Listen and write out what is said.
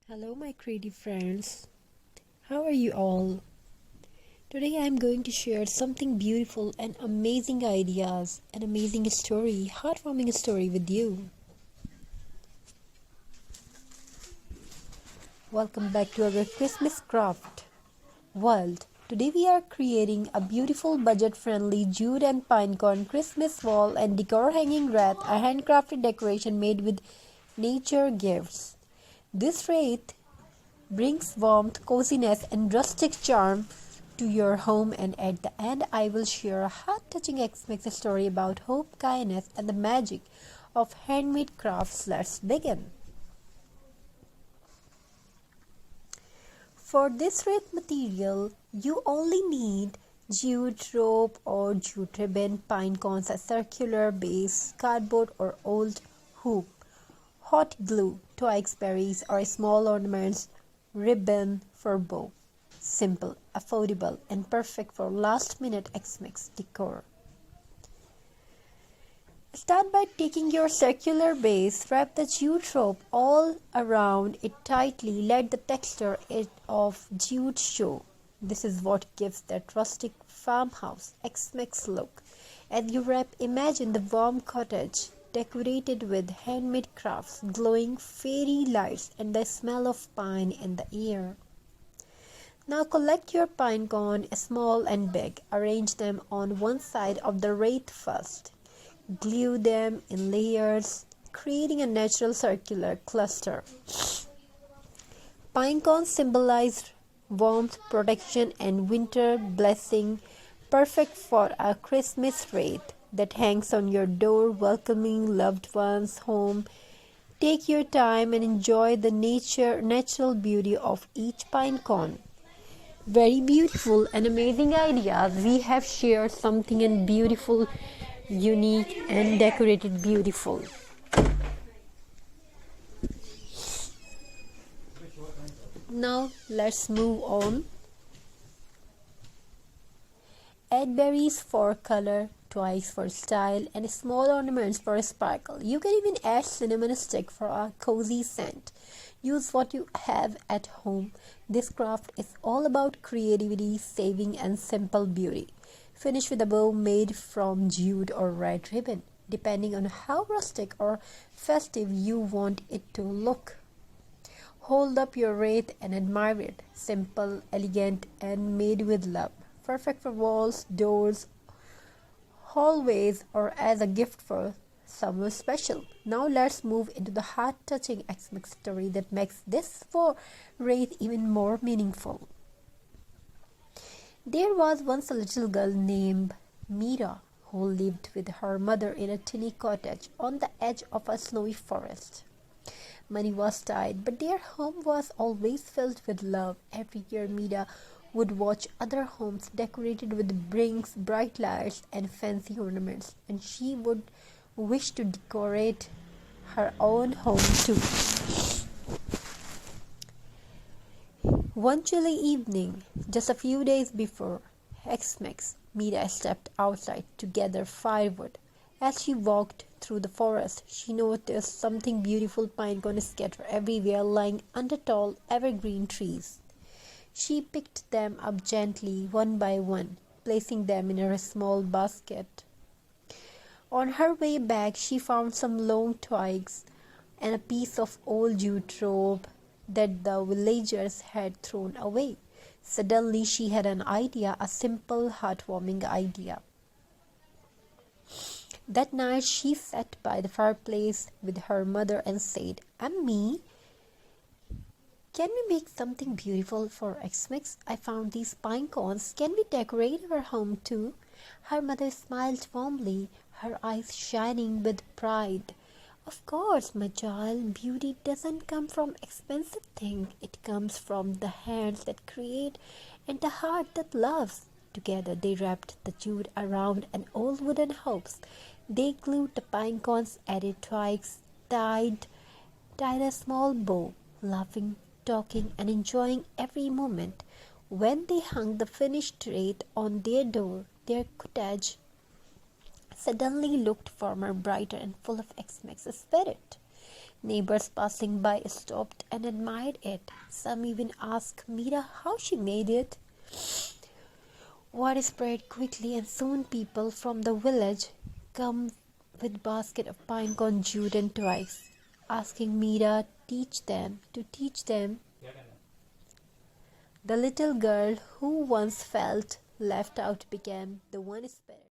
Hello, my creative friends. How are you all? Today I am going to share something beautiful and amazing ideas, an amazing story, heartwarming story with you. Welcome back to our Christmas craft world. Today we are creating a beautiful budget-friendly jute and pinecone Christmas wall and decor hanging wreath, a handcrafted decoration made with nature gifts. This wreath brings warmth, coziness, and rustic charm to your home. And at the end, I will share a heart-touching Xmas story about hope, kindness, and the magic of handmade crafts. Let's begin. For this wreath material, you only need jute rope or jute ribbon, pine cones, a circular base, cardboard or old hoop, hot glue, twigs, berries, or small ornaments, ribbon for bow. Simple, affordable, and perfect for last-minute Xmas decor. Start by taking your circular base, wrap the jute rope all around it tightly, let the texture of jute show. This is what gives that rustic farmhouse Xmas look. As you wrap, imagine the warm cottage decorated with handmade crafts, glowing fairy lights, and the smell of pine in the air. Now collect your pine cone, small and big. Arrange them on one side of the wreath first. Glue them in layers, creating a natural circular cluster. Pine cones symbolize warmth, protection, and winter blessing, perfect for a Christmas wreath that hangs on your door, welcoming loved ones home. Take your time and enjoy the natural beauty of each pine cone. Very beautiful and amazing ideas. We have shared something in beautiful, unique, and decorated beautiful. Now let's move on. Add berries for color, twigs for style, and small ornaments for sparkle. You can even add cinnamon stick for a cozy scent. Use what you have at home. This craft is all about creativity, saving, and simple beauty. Finish with a bow made from jute or red ribbon, depending on how rustic or festive you want it to look. Hold up your wreath and admire it. Simple, elegant, and made with love. Perfect for walls, doors, hallways, or as a gift for someone special. Now let's move into the heart-touching Xmas story that makes this wreath even more meaningful. There was once a little girl named Mira who lived with her mother in a tiny cottage on the edge of a snowy forest. Money was tight, but their home was always filled with love. Every year, Mira would watch other homes decorated with rings, bright lights, and fancy ornaments, and she would wish to decorate her own home too. One chilly evening, just a few days before Xmas, Mira stepped outside to gather firewood. As she walked through the forest, she noticed something beautiful pine cones scattered everywhere, lying under tall evergreen trees. She picked them up gently, one by one, placing them in her small basket. On her way back, she found some long twigs and a piece of old jute rope that the villagers had thrown away. Suddenly, she had an idea, a simple, heartwarming idea. That night, she sat by the fireplace with her mother and said, "Ammi, can we make something beautiful for Xmas? I found these pine cones. Can we decorate our home too?" Her mother smiled warmly, her eyes shining with pride. "Of course, my child. Beauty doesn't come from expensive things. It comes from the hands that create and the heart that loves." Together they wrapped the jute around an old wooden house. They glued the pine cones, added twigs, tied a small bow, laughing, talking, and enjoying every moment. When they hung the finished wreath on their door, their cottage suddenly looked warmer, brighter, and full of Xmas spirit. Neighbors passing by stopped and admired it. Some even asked Mira how she made it. Word spread quickly, and soon people from the village come with basket of pine cone, jute, and toys, asking Mira to teach them. The little girl who once felt left out became the one spirit.